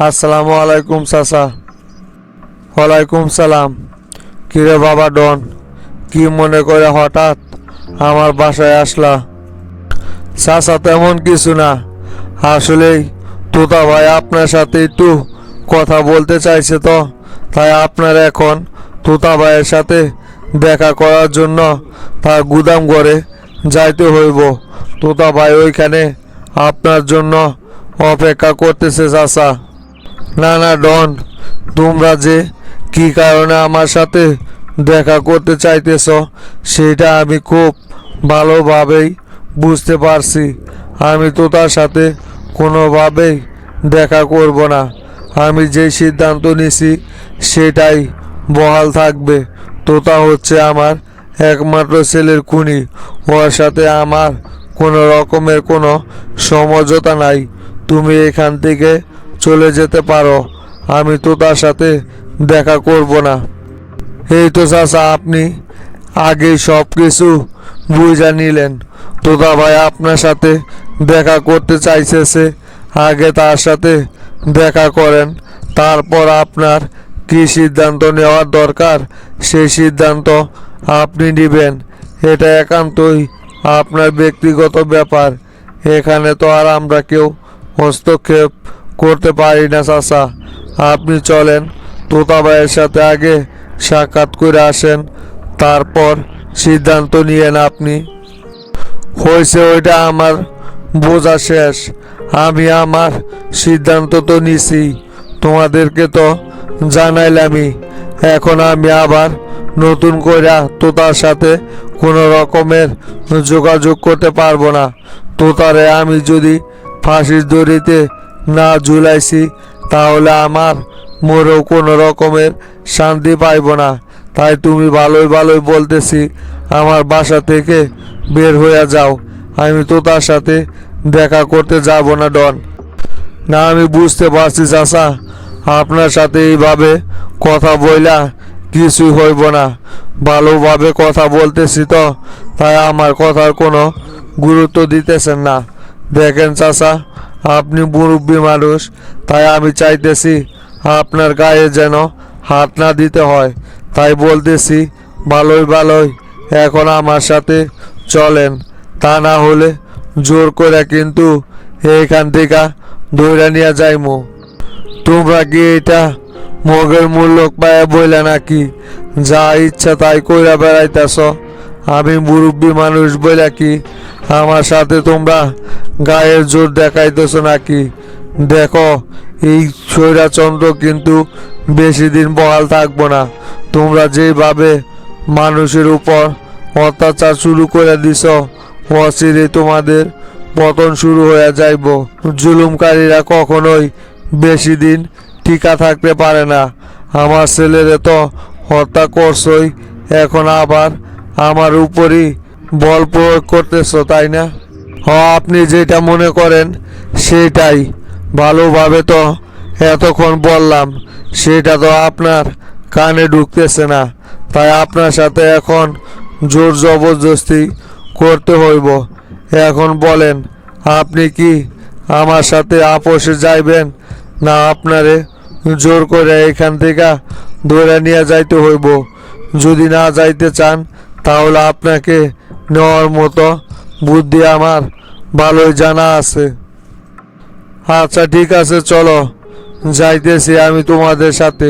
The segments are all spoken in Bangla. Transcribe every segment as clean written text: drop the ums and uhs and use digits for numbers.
আসসালামু আলাইকুম চাচা। ওয়ালাইকুম সালাম। কিরে বাবা ডন, কি মনে করে হঠাৎ আমার বাসায় আসলা? চাচা তেমন কিছু না, আসলেই তোতা ভাই আপনার সাথে একটু কথা বলতে চাইছে, তো তাই আপনার এখন তোতা ভাইয়ের সাথে দেখা করার জন্য তার গুদাম ঘরে যাইতে হইব। তোতা ভাই ওইখানে আপনার জন্য অপেক্ষা করতেছে চাচা। না না ডন, তোমরা যে কি কারণে আমার সাথে দেখা করতে চাইতেছ সেটা আমি খুব ভালোভাবেই বুঝতে পারছি। আমি তো তার সাথে কোনোভাবেই দেখা করব না। আমি যে সিদ্ধান্ত নিছি সেটাই বহাল থাকবে। তোতা হচ্ছে আমার একমাত্র ছেলের খুনি, ওর সাথে আমার কোনো রকমের কোনো সমঝোতা নাই। তুমি এখান থেকে চলে যেতে পারো, আমি তো তার সাথে দেখা করব না। এই তো চাচা, আপনি আগেই সব কিছু বুঝে নিলেন। তোতা ভাই আপনার সাথে দেখা করতে চাইছে, আগে তার সাথে দেখা করেন, তারপর আপনার কি সিদ্ধান্ত নেওয়ার দরকার সেই সিদ্ধান্ত আপনি নেবেন। এটা একান্তই আপনার ব্যক্তিগত ব্যাপার, এখানে তো আর আমরা কেউ হস্তক্ষেপ করতে পারি না চাচা। আপনি চলেন, তোতা ভাইয়ের সাথে আগে সাক্ষাৎ করে আসেন, তারপর সিদ্ধান্ত নিয়েন আপনি। হয়েছে ওইটা আমার বোঝা শেষ। আমি আমার সিদ্ধান্ত তো নিছি, তোমাদেরকে তো জানাইলামই। এখন আমি আবার নতুন করে তোতার সাথে কোনো রকমের যোগাযোগ করতে পারবো না। তোতারে আমি যদি ফাঁসির দড়িতে না ঝুলাইছি তাহলে আমার মরেও কোনো রকমের শান্তি পাইব না। তাই তুমি ভালোই ভালোই বলতেছি, আমার বাসা থেকে বের হয়ে যাও। আমি তো তার সাথে দেখা করতে যাব না ডন। না, আমি বুঝতে পারছি চাচা, আপনার সাথে এইভাবে কথা বইলা কিছুই হইব না। ভালোভাবে কথা বলতেছি তো, তাই আমার কথার কোনো গুরুত্ব দিতেছেন না। দেখেন চাচা, আপনি মুরব্বী মানুষ, তাই আমি চাইতেছি আপনার গায়ে যেন হাত না দিতে হয়। তাই বলতেছি ভালোই ভালোই এখন আমার সাথে চলেন, তা না হলে জোর করে কিন্তু এইখান থেকে ধরে নিয়ে যাইমু। তোমরা কি এটা মগের মূল্য পায় বইলে নাকি যা ইচ্ছা তাই কইরা বেড়াইতেছ? আমি মুরব্বী মানুষ বইলা কি আমার সাথে তোমরা গায়ের জোর দেখাইতেছ নাকি? দেখো, এই স্বৈরাচন্দ্র কিন্তু বেশি দিন বহাল থাকবো না। তোমরা যেভাবে মানুষের উপর অত্যাচার শুরু করে দিছ, অচিরে তোমাদের পতন শুরু হয়ে যাইব। জুলুমকারীরা কখনোই বেশি দিন টিকা থাকতে পারে না। আমার ছেলেরে তো হত্যা করছই, এখন আবার আমার উপরই বল প্রয়োগ করতেছ, তাই না? আপনি যেটা মনে করেন সেটাই। ভালোভাবে তো এতক্ষণ বললাম, সেটা তো আপনার কানে ঢুকতেছে না, তাই আপনার সাথে এখন জোর জবরদস্তি করতে হইব। এখন বলেন, আপনি কি আমার সাথে আপোষে যাইবেন, না আপনারে জোর করে এখান থেকে ধরে নিয়ে যাইতে হইব? যদি না যাইতে চান তাহলে আপনাকে নেওয়ার মতো বুদ্ধি আমার ভালোই জানা আছে। আচ্ছা ঠিক আছে, চলো যাইতেছি আমি তোমাদের সাথে।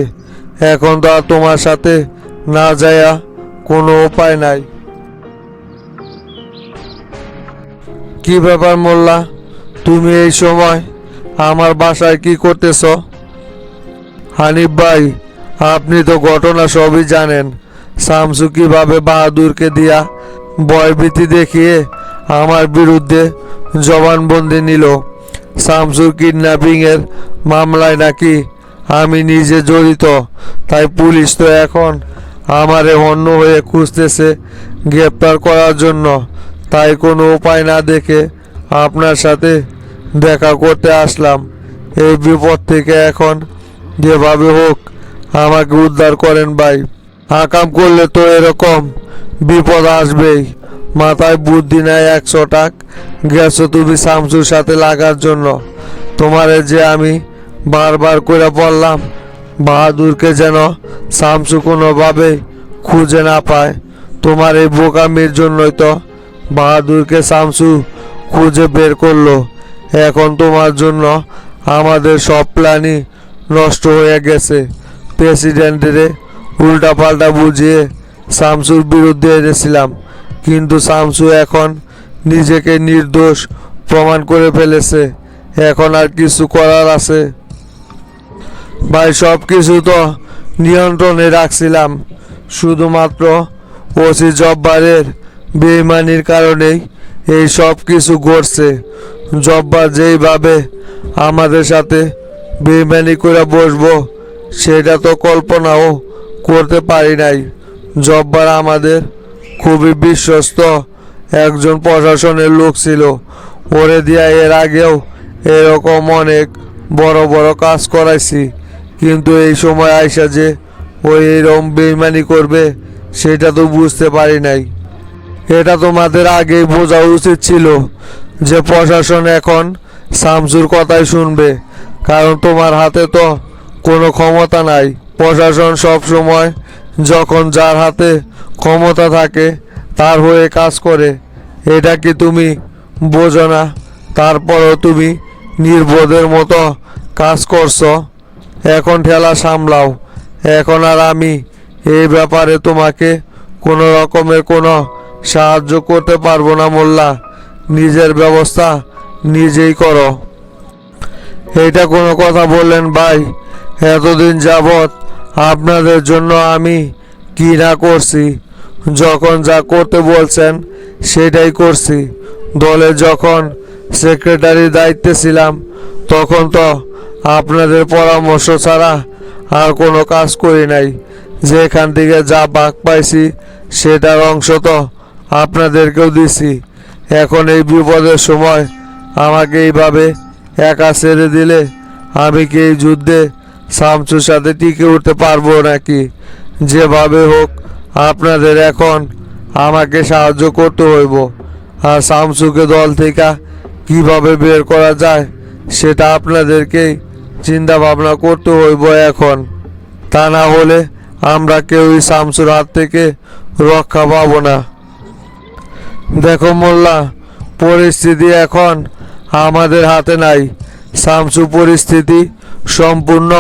এখন তো আর তোমার সাথে না যাইয়া কোনো উপায় নাই। কি ব্যাপার মোল্লা, তুমি এই সময় আমার বাসায় কি করতেছ? হানিফ ভাই, আপনি তো ঘটনা সবই জানেন। শামসু কিভাবে বাহাদুরকে দিয়া ভয়ভীতি দেখিয়ে আমার বিরুদ্ধে জবানবন্দি নিল। শামসুর কিডন্যাপিংয়ের মামলায় নাকি আমি নিজে জড়িত, তাই পুলিশ তো এখন আমারে অন্য হয়ে খুঁজতেছে গ্রেপ্তার করার জন্য। তাই কোনো উপায় না দেখে আপনার সাথে দেখা করতে আসলাম। এই বিপদ থেকে এখন যেভাবে হোক আমাকে উদ্ধার করেন ভাই। আকাম করলে তো এরকম বিপদ আসবেই। মাথায় বুদ্ধি নাই 100 টাক। গেছো তুমি শামসুর সাথে লাগার জন্য। তোমারে যে আমি বারবার করে বললাম বাহাদুরকে যেন শামসু কোনোভাবে খুঁজে না পায়। তোমার এই বোকামির জন্যই তো বাহাদুরকে শামসু খুঁজে বের করলো। এখন তোমার জন্য আমাদের সব প্ল্যানই নষ্ট হয়ে গেছে। প্রেসিডেন্টের উল্টাপাল্টা বুঝিয়ে শামসুর বিরুদ্ধে এনেছিলাম, কিন্তু শামসু এখন নিজেকে নির্দোষ প্রমাণ করে ফেলেছে। এখন আর কিছু করার আছে? ভাই, সব কিছু তো নিয়ন্ত্রণে রাখছিলাম, শুধুমাত্র ওসি জব্বারের বেইমানির কারণেই এই সব কিছু ঘটছে। জব্বার যেইভাবে আমাদের সাথে বেইমানি করে বসবো সেটা তো কল্পনাও করতে পারি নাই। জব্বার আমাদের খুবই বিশ্বস্ত একজন প্রশাসনের লোক ছিল। ওরে দিয়া এর আগেও এরকম অনেক বড় বড় কাজ করাইছি, কিন্তু এই সময় আইসা যে ওই এরকম বেইমানি করবে সেটা তো বুঝতে পারি নাই। এটা তোমাদের আগেই বোঝা উচিত ছিল যে প্রশাসন এখন শামসুর কথাই শুনবে, কারণ তোমার হাতে তো কোনো ক্ষমতা নাই। প্রশাসন সব সময় যখন যার হাতে ক্ষমতা থাকে তার হয়ে কাজ করে। এটা কি তুমি বোঝো না? তারপরও তুমি নির্বোধের মতো কাজ করছো। এখন ঠেলা সামলাও। এখন আর আমি এই ব্যাপারে তোমাকে কোনো রকমের কোনো সাহায্য করতে পারবো না মোল্লা। নিজের ব্যবস্থা নিজেই করো। এটা কোনো কথা বললেন ভাই? এতদিন যাবৎ আপনাদের জন্য আমি কি না করছি। যখন যা করতে বলছেন সেটাই করছি। দলে যখন সেক্রেটারির দায়িত্বে ছিলাম তখন তো আপনাদের পরামর্শ ছাড়া আর কোনো কাজ করি নাই। যেখান থেকে যা ভাগ পাইছি সেটার অংশ তো আপনাদেরকেও দিছি। এখন এই বিপদের সময় আমাকে এইভাবে একা ছেড়ে দিলে আমি কি এই যুদ্ধে শামসুর সাথে টিকে উঠতে পারবো নাকি? যেভাবে হোক আপনাদের এখন আমাকে সাহায্য করতে হইব। আর শামসুকে দল থেকে কিভাবে বের করা যায় সেটা আপনাদেরকেই চিন্তা ভাবনা করতে হইব এখন। তা না হলে আমরা কেউই শামসুর হাত থেকে রক্ষা পাবো না। দেখো মোল্লা, পরিস্থিতি এখন আমাদের হাতে নাই। শামসু পরিস্থিতি সম্পূর্ণ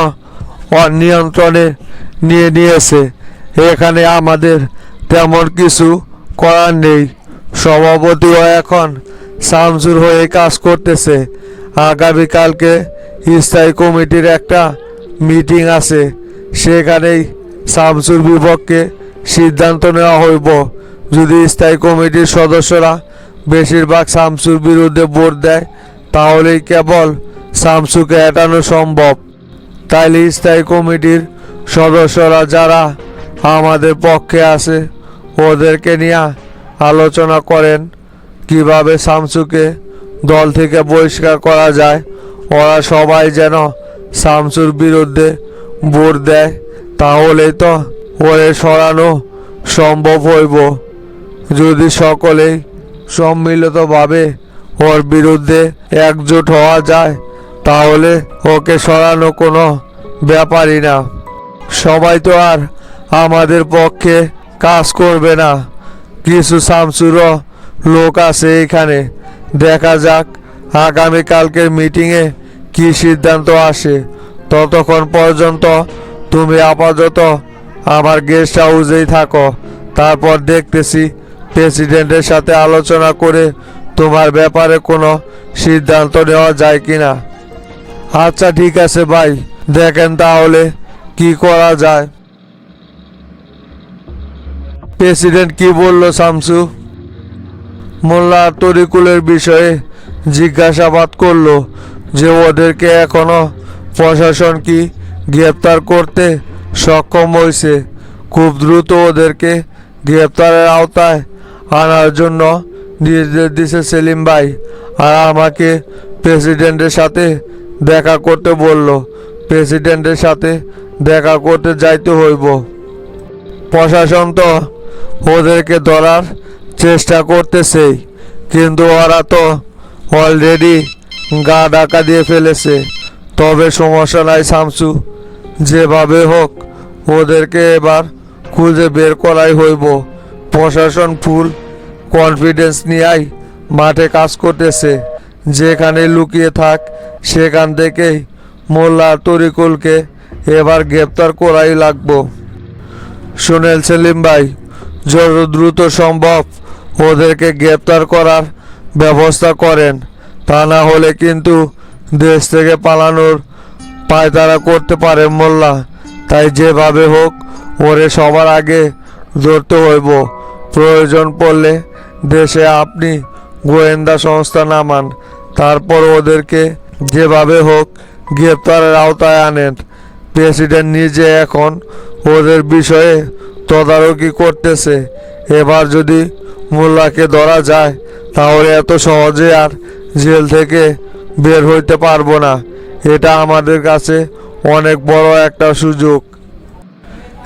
অনিয়ন্ত্রণে নিয়ে নিয়েছে। এখানে আমাদের তেমন কিছু করার নেই। সভাপতিও এখন শামসুর হয়ে কাজ করতেছে। আগামীকালকে স্থায়ী কমিটির একটা মিটিং আছে, সেখানেই শামসুর বিপক্ষে সিদ্ধান্ত নেওয়া হইব। যদি স্থায়ী কমিটির সদস্যরা বেশিরভাগ শামসুর বিরুদ্ধে ভোট দেয় তাহলেই কেবল শামসুকে এড়ানো সম্ভব। তাইলে স্থায়ী কমিটির সদস্যরা যারা আমাদের পক্ষে আছে ওদেরকে নিয়ে আলোচনা করেন কিভাবে শামসুকে দল থেকে বহিষ্কার করা যায়। ওরা সবাই যেন শামসুর বিরুদ্ধে ভোট দেয়, তাহলেই তো ওরে সরানো সম্ভব হইব। যদি সকলেই সম্মিলিতভাবে ওর বিরুদ্ধে একজোট হওয়া যায় তাহলে ওকে সরানো কোনো ব্যাপারই না। সবাই তো আর আমাদের পক্ষে কাজ করবে না। কিছু শামসুরও লোক আছে এখানে। দেখা যাক আগামীকালকের মিটিংয়ে কি সিদ্ধান্ত আসে। ততক্ষণ পর্যন্ত তুমি আপাতত আমার গেস্ট হাউসেই থাকো। তারপর দেখতেছি প্রেসিডেন্টের সাথে আলোচনা করে তোমার ব্যাপারে কোনো সিদ্ধান্ত নেওয়া যায় কিনা। আচ্ছা ঠিক আছে ভাই, দেখেন তাহলে কি করা যায়। প্রেসিডেন্ট কি বলল শামসু? মোল্লা তরিকুলের বিষয়ে জিজ্ঞাসাবাদ করলো যে ওদেরকে এখনো প্রশাসন কি গ্রেপ্তার করতে সক্ষম হয়েছে। খুব দ্রুত ওদেরকে গ্রেপ্তারের আওতায় আনার জন্য নির্দেশ দিছে সেলিম ভাই। আর আমাকে প্রেসিডেন্টের সাথে দেখা করতে বলল। প্রেসিডেন্টের সাথে দেখা করতে যাইতে হইব। প্রশাসন তো ওদেরকে ধরার চেষ্টা করতেছেই, কিন্তু ওরা তো অলরেডি গা ঢাকা দিয়ে ফেলেছে। তবে সমস্যা নাই শামসু, যেভাবে হোক ওদেরকে এবার খুঁজে বের করাই হইব। প্রশাসন ফুল কনফিডেন্স নিয়েই মাঠে কাজ করতেছে। যেখানে লুকিয়ে থাক সেখান থেকেই মোল্লা তরিকুলকে এবার গ্রেপ্তার করাই লাগবো। শুনেন সেলিম ভাই, যত দ্রুত সম্ভব ওদেরকে গ্রেপ্তার করার ব্যবস্থা করেন, তা না হলে কিন্তু দেশ থেকে পালানোর পায়তারা করতে পারে মোল্লা। তাই যেভাবে হোক ওরে সবার আগে ধরতে হইব। প্রয়োজন পড়লে দেশে আপনি গোয়েন্দা সংস্থা নামান, তারপর ওদেরকে যেভাবে হোক গ্রেপ্তারের আওতায় আনেন। প্রেসিডেন্ট নিজে এখন ওদের বিষয়ে তদারকি করতেছে। এবার যদি মোল্লাকে ধরা যায় তাহলে এত সহজে আর জেল থেকে বের হইতে পারবো না। এটা আমাদের কাছে অনেক বড় একটা সুযোগ।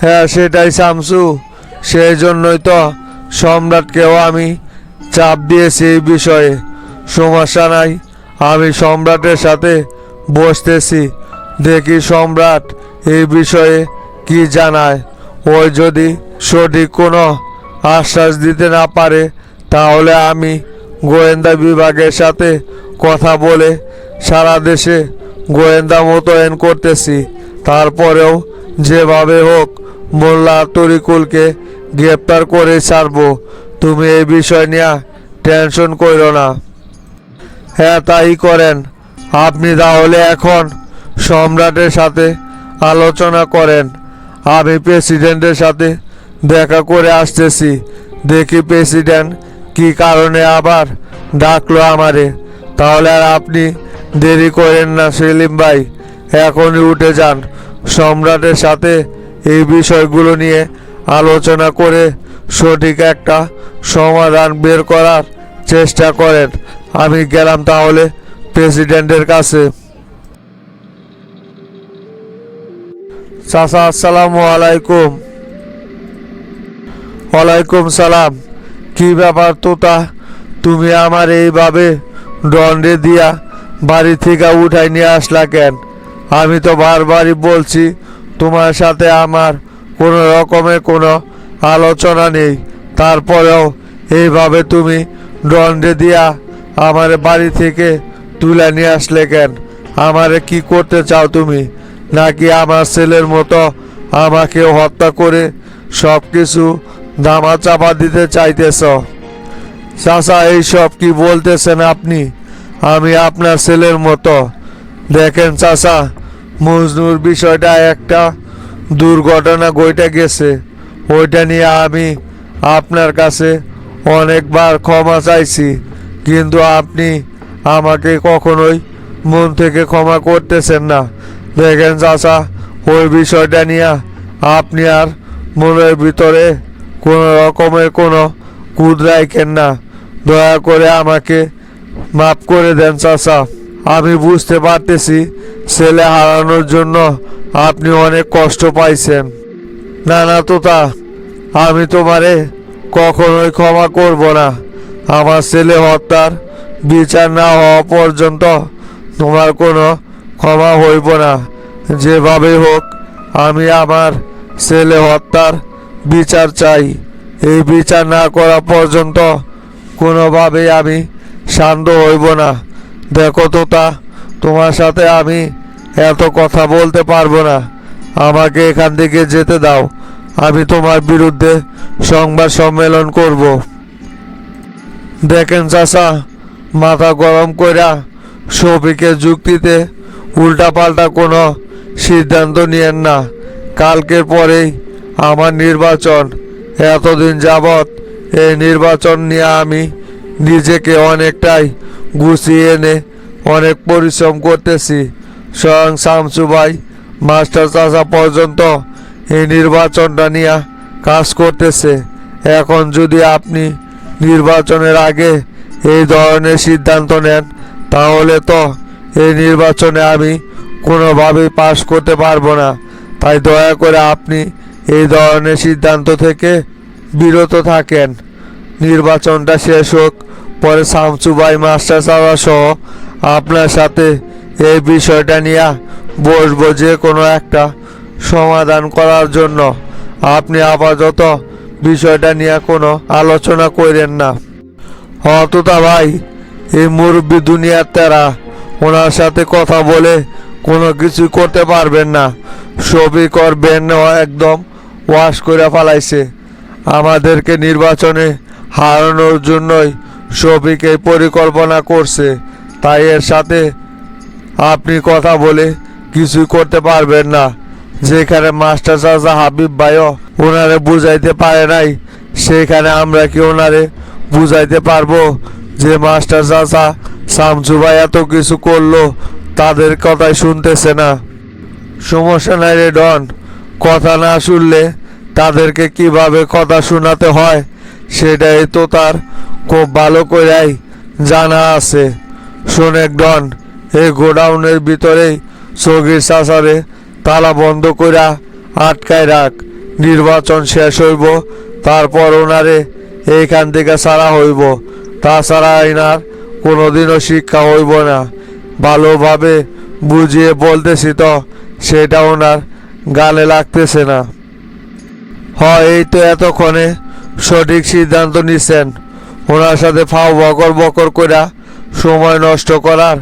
হ্যাঁ সেটাই শামসু, সেই জন্যই তো সম্রাটকেও আমি চাপ দিয়েছি এই বিষয়ে। সমস্যা নাই, আমি সম্রাটের সাথে বসতেছি, দেখি সম্রাট এই বিষয়ে কি জানায়। ওই যদি সঠিক কোনো আশ্বাস দিতে না পারে তাহলে আমি গোয়েন্দা বিভাগের সাথে কথা বলে সারা দেশে গোয়েন্দা মোতায়েন করতেছি। তারপরেও যেভাবে হোক মোল্লা তরিকুলকে গ্রেপ্তার করে ছাড়বো। তুমি এই বিষয় নিয়ে টেনশন করো না। হ্যাঁ তাই করেন। আপনি তাহলে এখন সম্রাটের সাথে আলোচনা করেন। আমি প্রেসিডেন্টের সাথে দেখা করে আসতেছি। দেখি প্রেসিডেন্ট কি কারণে আবার ডাকলো আমারে। তাহলে আর আপনি দেরি করেন না সেলিম ভাই, এখনই উঠে যান। সম্রাটের সাথে এই বিষয়গুলো নিয়ে আলোচনা করে সঠিক একটা সমাধান বের করার চেষ্টা করেন। আমি গেলাম তাহলে প্রেসিডেন্টের কাছে। চাচা আসসালামু আলাইকুম। ওয়ালাইকুম সালাম। কি ব্যাপার তোতা, তুমি আমার এইভাবে দণ্ডে দিয়া বাড়ি থেকে উঠাই নিয়ে আসলা কেন? আমি তো বারবারই বলছি তোমার সাথে আমার কোনো রকমের কোনো আলোচনা নেই, তারপরেও এইভাবে তুমি দণ্ডে দিয়া আমার বাড়ি থেকে তুলে নিয়ে আসলে কেন? আমারে কি করতে চাও তুমি? নাকি আমার ছেলের মতো আমাকে হত্যা করে সব কিছু দামা চাপা দিতে চাইতেছ? চাচা এইসব কি বলতেছেন আপনি? আমি আপনার ছেলের মতো? দেখেন চাচা, মজনুর বিষয়টা একটা দুর্ঘটনা ঘটে গেছে। ওইটা নিয়ে আমি আপনার কাছে অনেকবার ক্ষমা চাইছি, কিন্তু আপনি আমাকে কখনোই মন থেকে ক্ষমা করতেছেন না। দেখেন চাচা, ওই বিষয়টা নিয়ে আপনি আর মনের ভিতরে কোনো রকমের কোনো কুদ রাখেন না। দয়া করে আমাকে মাফ করে দেন চাচা। আমি বুঝতে পারতেছি ছেলে হারানোর জন্য আপনি অনেক কষ্ট পাইছেন। না না তোতা, আমি তোমারে কখনোই ক্ষমা করব না। আমার ছেলে হত্যার বিচার না হওয়া পর্যন্ত তোমার কোনো ক্ষমা হইব না। যেভাবে হোক আমি আমার ছেলে হত্যার বিচার চাই। এই বিচার না করা পর্যন্ত কোনোভাবেই আমি শান্ত হইব না। দেখো তোতা, তোমার সাথে আমি এত কথা বলতে পারবো না। আমাকে এখান থেকে যেতে দাও। আমি তোমার বিরুদ্ধে সংবাদ সম্মেলন করব। দেখেন চাচা, মাথা গরম কইরা শফিকের যুক্তিতে উল্টাপাল্টা কোনো সিদ্ধান্ত নিয়েন না। কালকের পরেই আমার নির্বাচন। এতদিন যাবৎ এই নির্বাচন নিয়ে আমি নিজেকে অনেকটাই গুছিয়ে এনে অনেক পরিশ্রম করতেছি। স্বয়ং শামসু ভাই, মাস্টার চাচা পর্যন্ত এই নির্বাচনটা নিয়ে কাজ করতেছে। এখন যদি আপনি নির্বাচনের আগে এই ধরনের সিদ্ধান্ত নেন তাহলে তো এই নির্বাচনে আমি কোনোভাবেই পাশ করতে পারবো না। তাই দয়া করে আপনি এই ধরনের সিদ্ধান্ত থেকে বিরত থাকেন। নির্বাচনটা শেষ হোক, পরে শামসু ভাই, মাস্টার চাচা সহ আপনার সাথে এই বিষয়টা নিয়ে বসবো যে কোনো একটা সমাধান করার জন্য। আপনি আপাতত বিষয়টা নিয়ে কোনো আলোচনা করেন না। তোতা ভাই, এই মুরব্বী দুনিয়ার তেরা, ওনার সাথে কথা বলে কোনো কিছু করতে পারবেন না। সবই করবেন একদম ওয়াশ করে ফেলাইছে। আমাদেরকে নির্বাচনে হারানোর জন্যই সবিকে পরিকল্পনা করছে। তাই এর সাথে আপনি কথা বলে কিছুই করতে পারবেন না। যেখানে মাস্টার চাচা হাবিব ভাইও ওনারে বুঝাইতে পারে নাই, সেখানে আমরা কি ওনারে বুঝাইতে পারবো যে মাস্টার চাচা শামসু ভাই এত কিছু করলো, তাদের কথাই শুনতেছে না? সমস্যা নাই রে ডন, কথা না শুনলে তাদেরকে কিভাবে কথা শোনাতে হয় সেটাই তো তার খুব ভালো করেই জানা আছে। শোনেক ডন, এই গোডাউনের ভিতরেই সগির চাচারে তালা বন্ধ করে আটকায় রাখ। নির্বাচন শেষ হইব, তারপর ওনারে এইখান থেকে ছাড়া হইব। তাছাড়া এনার কোনোদিনও শিক্ষা হইব না। ভালোভাবে বুঝিয়ে বলতেছি তো, সেটা ওনার গালে লাগতেছে না। এই তো এতক্ষণে সঠিক সিদ্ধান্ত নিছেন। ওনার সাথে ফাও বকর বকর করে সময় নষ্ট করার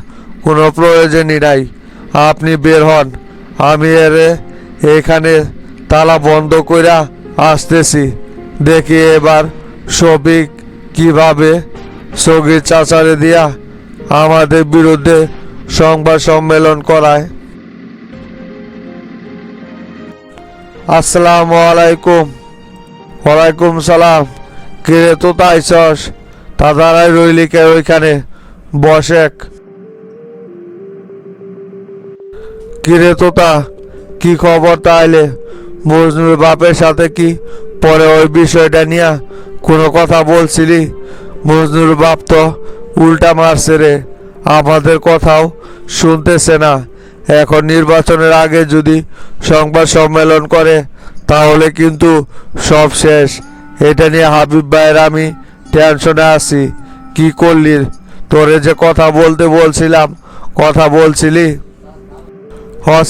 কোনো প্রয়োজনই নাই। আপনি বের হন, আমি এখানে তালা বন্ধ করে আসতেছি। দেখি এবার সবিক কিভাবে সগির চাচারে দিয়া আমাদের বিরুদ্ধে সংবাদ সম্মেলন করায়। আসসালামু আলাইকুম। ওয়ালাইকুম সালাম। কিরে তো তাইছস? দাদারাই রইলি কে ওইখানে? বসেক। কিরে তোতা, কি খবর তাইলে? মজনুর বাপের সাথে কি পরে ওই বিষয়টা নিয়ে কোনো কথা বলছিলি? মজনুর বাপ তো উল্টা মারছে রে, আমাদের কথাও শুনতেছে না। এখন নির্বাচনের আগে যদি সংবাদ সম্মেলন করে তাহলে কিন্তু সব শেষ। এটা নিয়ে হাবিব ভাইয়ের আমি টেনশনে আছি। কি করলি? তোরে যে কথা বলতে বলছিলাম, কথা বলছিলি?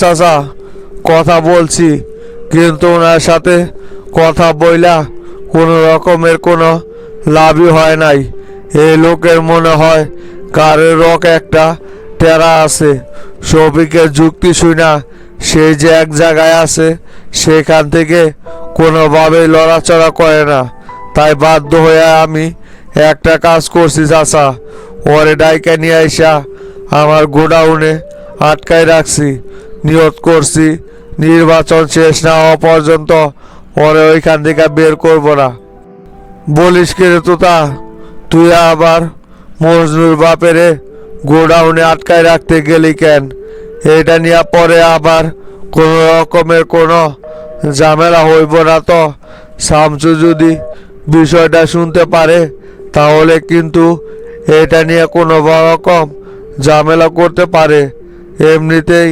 চাচা, কথা বলছি, কিন্তু ওনার সাথে কথা বইলা কোনো রকমের কোনো লাভই হয় নাই। এই লোকের মনে হয় কারের রক একটা টেরা আছে। সবিকের যুক্তি শুনা সে যে এক জায়গায় আছে, সেখান থেকে কোনোভাবেই লড়াচড়া করে না। তাই বাধ্য হয়ে আমি একটা কাজ করছি চাচা, ওরে ডাইকে নিয়ে আইসা আমার গোডাউনে আটকায় রাখছি। নিয়ত করছি নির্বাচন শেষ না হওয়া পর্যন্ত ওরে ওইখান থেকে বের করবো না। বলিস কে রে তোতা, তুই আবার মজনুর বাপেরে গোডাউনে আটকায় রাখতে গেলি কেন? এটা নিয়ে পরে আবার কোনো রকমের কোনো ঝামেলা হইব না তো? শামসু যদি বিষয়টা শুনতে পারে তাহলে কিন্তু এটা নিয়ে কোনো রকম ঝামেলা করতে পারে। এমনিতেই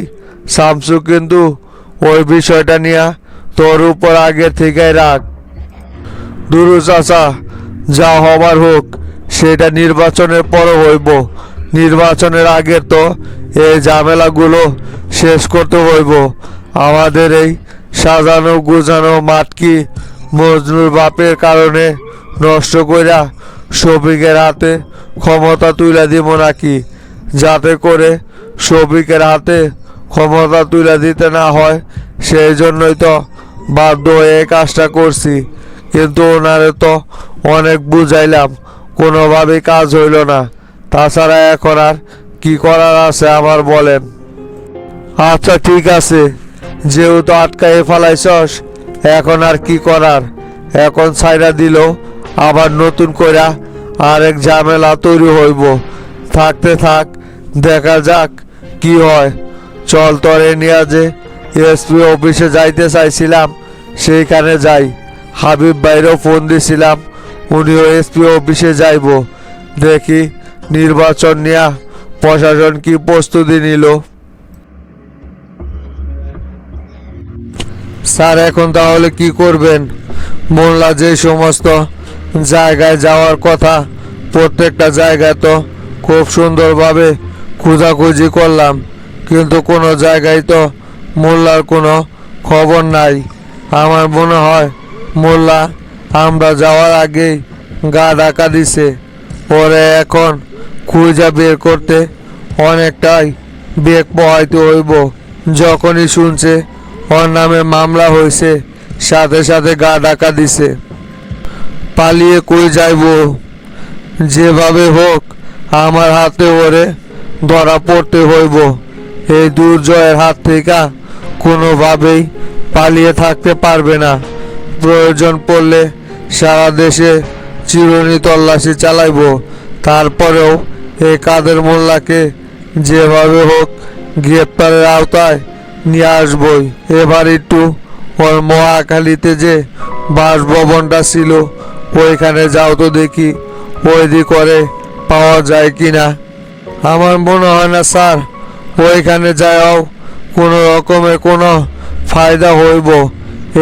শামসু কিন্তু ওই বিষয়টা নিয়ে তোর উপর আগে থেকে রাখ। দুরু চাচা, যা হবার হোক সেটা নির্বাচনের পরও হইব। নির্বাচনের আগে তো এই ঝামেলাগুলো শেষ করতে হইব। আমাদের এই সাজানো গুজানো মাটকি মজনুর বাপের কারণে নষ্ট কইরা শফিকের হাতে ক্ষমতা তুলে দিব নাকি? যাতে করে শফিকের হাতে ক্ষমতা তুলে দিতে না হয়, সেই জন্যই তো বাধ্য হয়ে এই কাজটা করছি। কিন্তু ওনারে তো অনেক বুঝাইলাম, কোনোভাবেই কাজ হইল না। তাছাড়া এখন আর কি করার আছে আমার বলেন? আচ্ছা ঠিক আছে, যেহেতু আটকাই ফেলাইছস, এখন আর কি করার? এখন ছাইরা দিল আবার নতুন কইরা আরেক ঝামেলা তৈরি হইব। থাকতে থাক, দেখা যাক কি হয়। চল তোরে নিয়ে যে এসপি অফিসে যাইতে চাইছিলাম সেইখানে যাই। হাবিব ভাইয়েরও ফোন দিছিলাম, উনিও এসপি অফিসে যাইব। দেখি নির্বাচন নিয়ে প্রশাসন কি প্রস্তুতি নিল। স্যার, এখন তাহলে কি করবেন? মোল্লা যে সমস্ত জায়গায় যাওয়ার কথা, প্রত্যেকটা জায়গায় তো খুব সুন্দরভাবে খোঁজাখুঁজি করলাম, কিন্তু কোনো জায়গায় তো মোল্লার কোনো খবর নাই। আমার মনে হয় মোল্লা আমরা যাওয়ার আগেই গা ঢাকা দিছে। ওরে এখন খুঁজা বের করতে অনেকটাই বেগ পোহাইতে হইব। যখনই শুনছে ওর নামে মামলা হয়েছে, সাথে সাথে গা ঢাকা দিছে। পালিয়ে কই যাইব? যেভাবে হোক আমার হাতে ওরে ধরা পড়তে হইব। এই দুর্জয়ের হাত থেকে কোনোভাবেই পালিয়ে থাকতে পারবে না। প্রয়োজন পড়লে সারা দেশে চিরুনি তল্লাশি চালাইব, তারপরেও এই কাদের মোল্লাকে যেভাবে হোক গ্রেপ্তারের আওতায় নিয়ে আসবই। এবার একটু ওর মহাখালীতে যে বাসভবনটা ছিল ওইখানে যাও তো দেখি ওই দিক করে পাওয়া যায় কিনা। আমার মনে হয় না স্যার ওইখানে যাও কোনো রকমের কোনো ফায়দা হইব।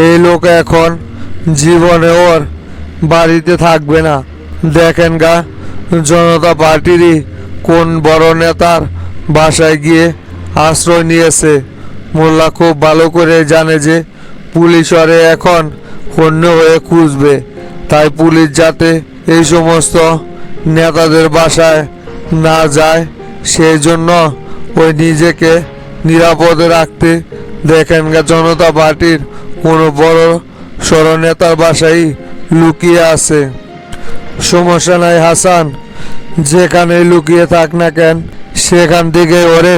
এই লোক এখন জীবনে ওর বাড়িতে থাকবে না। দেখেন গা, জনতা পার্টিরই কোন বড় নেতার বাসায় গিয়ে আশ্রয় নিয়েছে। মোল্লা খুব ভালো করে জানে যে পুলিশ ওরে এখন হন্য হয়ে খুঁজবে, তাই পুলিশ যাতে এই সমস্ত নেতাদের বাসায় না যায় সেই জন্য ওই নিজেকে নিরাপদে রাখতে দেখেন গা জনতা পার্টির কোনো বড় সড় নেতার বাসায় লুকিয়ে আছে। সমস্যা নাই হাসান, যেখানে লুকিয়ে থাক না কেন সেখান থেকে ওরে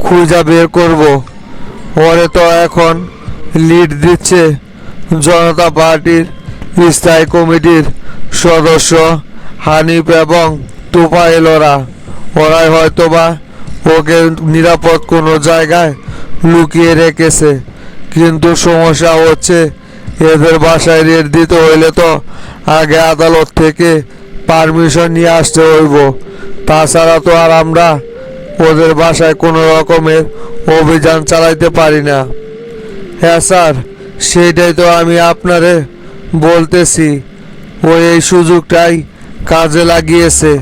খুঁজা বের করব। ওরে তো এখন লিড দিচ্ছে জনতা পার্টির স্থায়ী কমিটির সদস্য হানিফ এবং তোফায়েলরা। ওরাই হয়তোবা ওকে নিরাপদ কোনো জায়গায় লুকিয়ে রেখেছে। কিন্তু সমস্যা হচ্ছে এদের বাসায় রেড দিতে হইলে তো আগে আদালত থেকে পারমিশন নিয়ে আসতে হইব। তাছাড়া তো আর আমরা ওদের বাসায় কোনো রকমের অভিযান চালাইতে পারি না। হ্যাঁ স্যার, সেইটাই তো আমি আপনারে বলতেছি। ও এই সুযোগটাই কাজে লাগিয়েছে,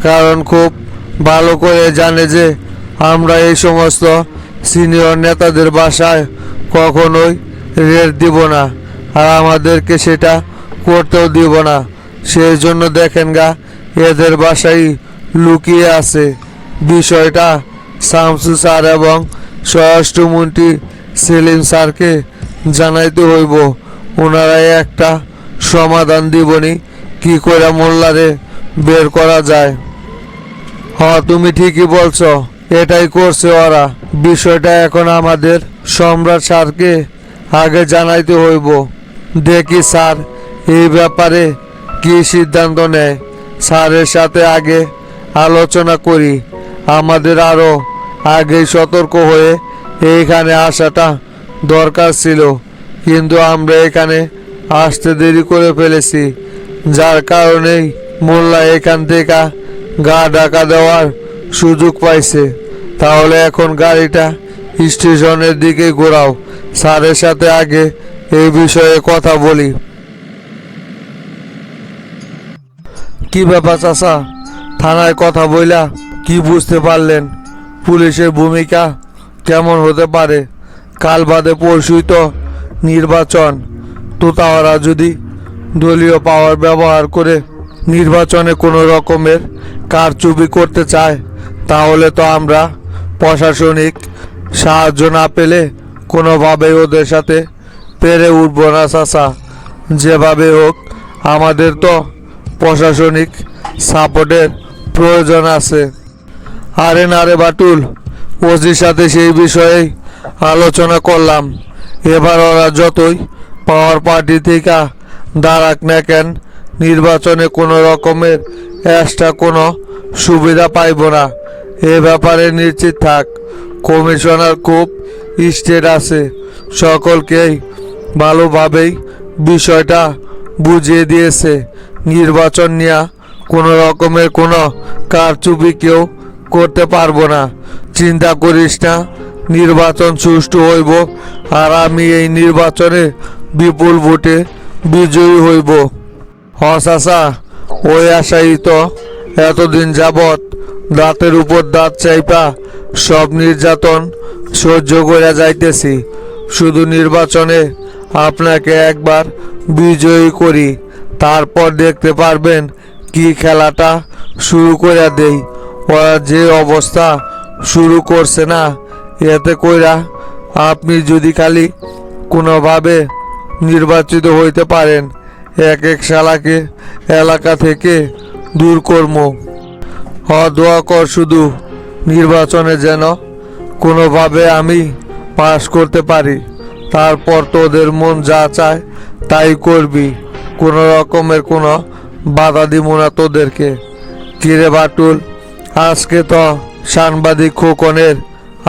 কারণ খুব ভালো করে জানে যে আমরা এই সমস্ত সিনিয়র নেতাদের বাসায় কখনোই রেড দিব না, আর আমাদেরকে সেটা করতেও দিব না। সেই জন্য দেখেন গা এদের বাসায় লুকিয়ে আছে। বিষয়টা শামসু স্যার এবং স্বরাষ্ট্রমন্ত্রী সেলিম স্যারকে জানাইতে হইব। ওনারাই একটা সমাধান দিবনি কি করে মোল্লারে বের করা যায়। তুমি ঠিকই বলছো, এটাই করছে ওরা। বিষয়টা এখন আমাদের সম্রাট স্যারকে আগে জানাইতে হইব। দেখি স্যার এই ব্যাপারে কি সিদ্ধান্ত নেয়। স্যারের সাথে আগে আলোচনা করি। আমাদের আরও আগেই সতর্ক হয়ে এইখানে আসাটা দরকার ছিল, কিন্তু আমরা এখানে আসতে দেরি করে ফেলেছি, যার কারণেই মোল্লা এখান থেকে গা ঢাকা দেওয়ার সুযোগ পাইছে। তাহলে এখন গাড়িটা স্টেশনের দিকে ঘোরাও, স্যারের সাথে আগে এই বিষয়ে কথা বলি। কি ব্যাপার চাচা, থানায় কথা বইলা কি বুঝতে পারলেন? পুলিশের ভূমিকা কেমন হতে পারে? কাল বাদে পরশুই তো নির্বাচন। তো তারা যদি দলীয় পাওয়ার ব্যবহার করে নির্বাচনে কোনো রকমের কারচুপি করতে চায়, তাহলে তো আমরা প্রশাসনিক সাহায্য না পেলে কোনোভাবেই ওদের সাথে পেরে উঠব না চাচা। যেভাবে হোক আমাদের তো প্রশাসনিক সাপোর্টের প্রয়োজন আছে। আরে না রে বাটুল, ওসির সাথে সেই বিষয়েই আলোচনা করলাম। এবার ওরা যতই পাওয়ার পার্টি থেকে দাঁড়াক না কেন, নির্বাচনে কোনো রকমের এক্সট্রা কোনো সুবিধা পাইব না, এ ব্যাপারে নিশ্চিত থাক। কমিশনার খুব স্টেট আছে, সকলকেই ভালোভাবেই বিষয়টা বুঝিয়ে দিয়েছে। নির্বাচন নিয়ে কোনো রকমের কোনো কারচুপি কেউ করতে পারবো না। চিন্তা করিস না, নির্বাচন সুষ্ঠু হইব, আর আমি এই নির্বাচনে বিপুল ভোটে বিজয়ী হইব। চাচা, ওই আশাই তো এতদিন যাবৎ দাঁতের উপর দাঁত চাইপা সব নির্যাতন সহ্য করে যাইতেছি, শুধু নির্বাচনে আপনাকে একবার বিজয়ী করি, তারপর দেখতে পারবেন কি খেলাটা শুরু করে দেই। ওরা যে অবস্থা শুরু করছে না, এতে কইরা আপনি যদি খালি কোনোভাবে নির্বাচিত হইতে পারেন, এক এক শালাকে এলাকা থেকে দূর করব। দোয়া কর শুধু নির্বাচনে যেন কোনোভাবে আমি পাশ করতে পারি, তারপর তোদের মন যা চায় তাই করবি, কোনো রকমের কোনো বাধা দিব না তোদেরকে। কিরে বাটুল, আজকে তো সাংবাদিক খোকনের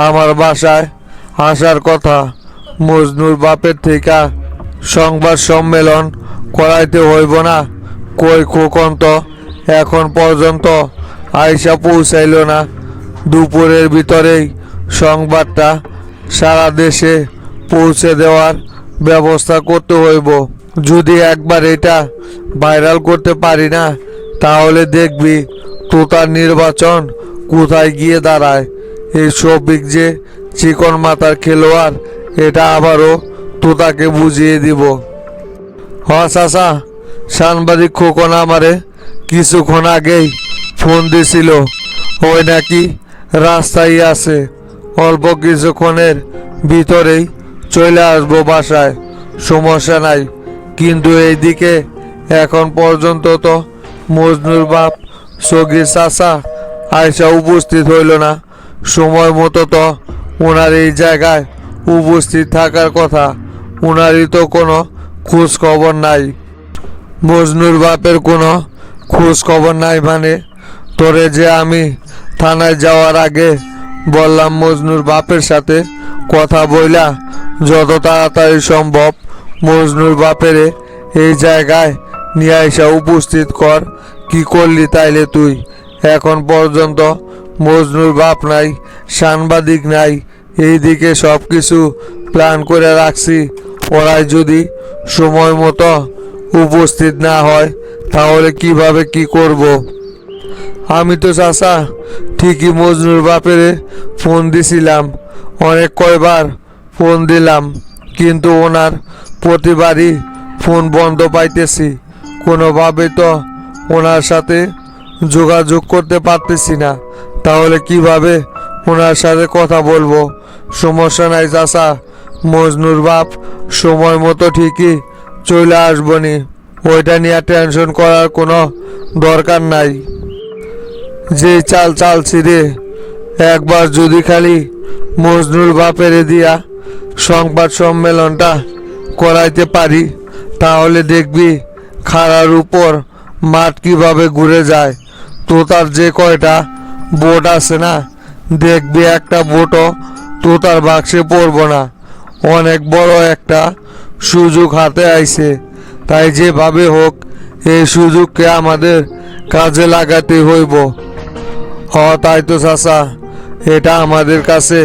আমার বাসায় আসার কথা, মজনুর বাপের থেকে সংবাদ সম্মেলন করাইতে হইব না? কই খোকন তো এখন পর্যন্ত আইসা পৌঁছাইল না। দুপুরের ভিতরেই সংবাদটা সারা দেশে পৌঁছে দেওয়ার ব্যবস্থা করতে হইব। যদি একবার এটা ভাইরাল করতে পারি না, তাহলে দেখবি তোতার নির্বাচন কোথায় গিয়ে দাঁড়ায়। এই শফিক যে চিকন মাথার খেলোয়াড়, এটা আবারও তোতাকে বুঝিয়ে দিব। চাচা, সাংবাদিক খোকন আমারে কিছুক্ষণ আগেই ফোন দিছিল, ওই নাকি রাস্তায় আছে, অল্প কিছুক্ষণের ভিতরেই চলে আসবো বাসায়, সমস্যা নাই। কিন্তু এইদিকে এখন পর্যন্ত তো মজনুর বাপ সগির চাচা আয়সা উপস্থিত হইল না। সময় মতো তো ওনার এই জায়গায় উপস্থিত থাকার কথা, ওনারই তো কোনো খোঁজ খবর নাই। মজনুর বাপের কোনো খোঁজ খবর নাই মানে? তোরে যে আমি থানায় যাওয়ার আগে বললাম মজনুর বাপের সাথে কথা বইলা যত তাড়াতাড়ি সম্ভব মজনুর বাপেরে এই জায়গায় নিয়ে আসা উপস্থিত কর। কি করলি তাইলে তুই? এখন পর্যন্ত মজনুর বাপ নাই, সাংবাদিক নাই, এইদিকে সব কিছু প্ল্যান করে রাখছি। ওরাই যদি সময় মতো উপস্থিত না হয়, তাহলে কিভাবে কি করব? আমি তো চাচা ঠিকই মজনুর বাপেরে ফোন দিছিলাম, অনেক কয়বার ফোন দিলাম, কিন্তু ওনার প্রতিবারই ফোন বন্ধ পাইতেছি। কোনোভাবে তো ওনার সাথে যোগাযোগ করতে পারতেছি না, তাহলে কিভাবে ওনার সাথে কথা বলবো? সমস্যা নাই চাচা, মজনুর বাপ সময় মতো ঠিকই চলে আসবনি, ওইটা নিয়ে টেনশন করার কোনো দরকার নাই। যে চাল চালছি রে, একবার যদি খালি মজনুর বাপেরে দিয়া সংবাদ সম্মেলনটা করাইতে পারি, তাহলে দেখবি খাড়ার উপর মাঠ কিভাবে ঘুরে যায়। তোতার যে কয়টা ভোট আছে না, দেখবি একটা ভোটও তোতার বাক্সে পড়ব না। অনেক বড় একটা সুযোগ হাতে আইছে, তাই যেভাবে হোক এই সুযোগকে আমাদের কাজে লাগাতে হইব। তাই তো চাচা, এটা আমাদের কাছে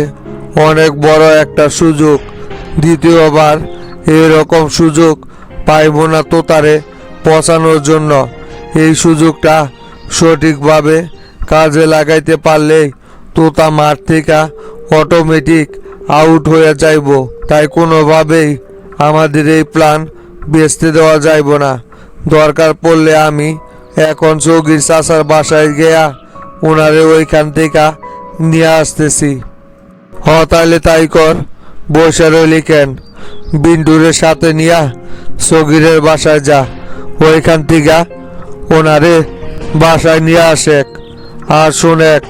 অনেক বড় একটা সুযোগ। দ্বিতীয়বার এরকম সুযোগ পাইব না তোতারে পচানোর জন্য। এই সুযোগটা সঠিকভাবে কাজে লাগাইতে পারলেই তোতা মাঠ থেকে অটোমেটিক আউট হয়ে যাইব। তাই কোনোভাবেই আমাদের এই প্ল্যান বেচতে দেওয়া যাইব না। দরকার পড়লে আমি এখন চৌকির চাচার বাসায় গিয়া ওনারে ওইখান থেকে নিয়ে আসতেছি। তাইলে তাই কর, বসে রইলি কেন? বিন্টুরের সাথে নিয়া সগিরের বাসায় যা, ওইখান থেকে ওনারে বাসায় নিয়ে আসেক। আর শোনেক,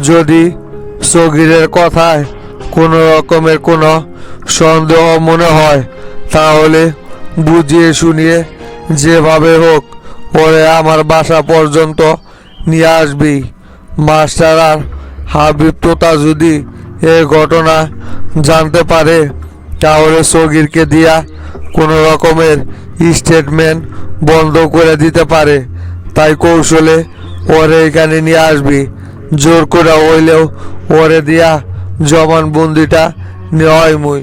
যদি সগিরের কথায় কোনো রকমের কোনো সন্দেহ মনে হয়, তাহলে বুঝিয়ে শুনিয়ে যেভাবে হোক ওরে আমার বাসা পর্যন্ত নিয়ে আসবি। মাস্টার আর হাবিব তোতা যদি এই ঘটনা জানতে পারে, তাহলে সগিরকে দিয়া কোনো রকমের স্টেটমেন্ট বন্ধ করে দিতে পারে। তাই কৌশলে ওরে এখানে নিয়ে আসবি, জোর করে হইলেও ওরে দিয়া জবানবন্দিটা নেওয়াই মুই।